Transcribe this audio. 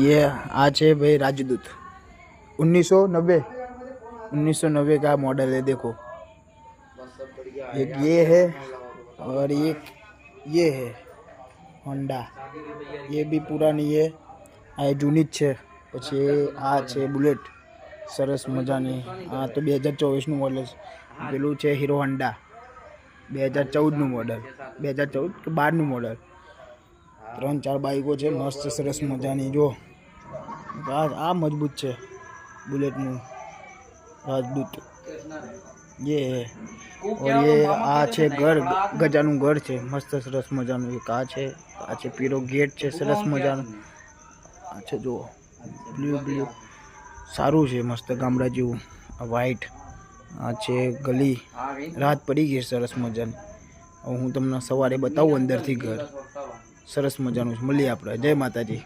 ये आज है भाई राजदूत 1990 का मॉडल है। देखो एक ये है और एक ये है होंडा। ये भी पुरानी है, आ जूनी ज है। પછી આ છે બુલેટ, સરસ મજાની। આ તો 2024નું મોડલ છે। પેલું છે હીરો હોન્ડા 2014નું મોડલ, 2014 કે 12નું મોડલ। 3-4 બાઈકો છે મસ્ત સરસ મજાની। જો આ મજબૂત છે बुलेटનું राजदूत। ये है और ये आ છે ઘર, ગજાનું ઘર છે મસ્ત સરસ મજાનું। એક આ છે પીરો ગેટ છે સરસ મજાનો। આ છે જો બ્લુ સારું છે મસ્ત ગામડા જેવું। આ વ્હાઈટ, આ છે ગલી। રાત પડી ગઈ સરસ મજાની। હવે હું તમને સવારે બતાવું અંદરથી ઘર, સરસ મજાનું છે। મળીએ આપણે, જય માતાજી।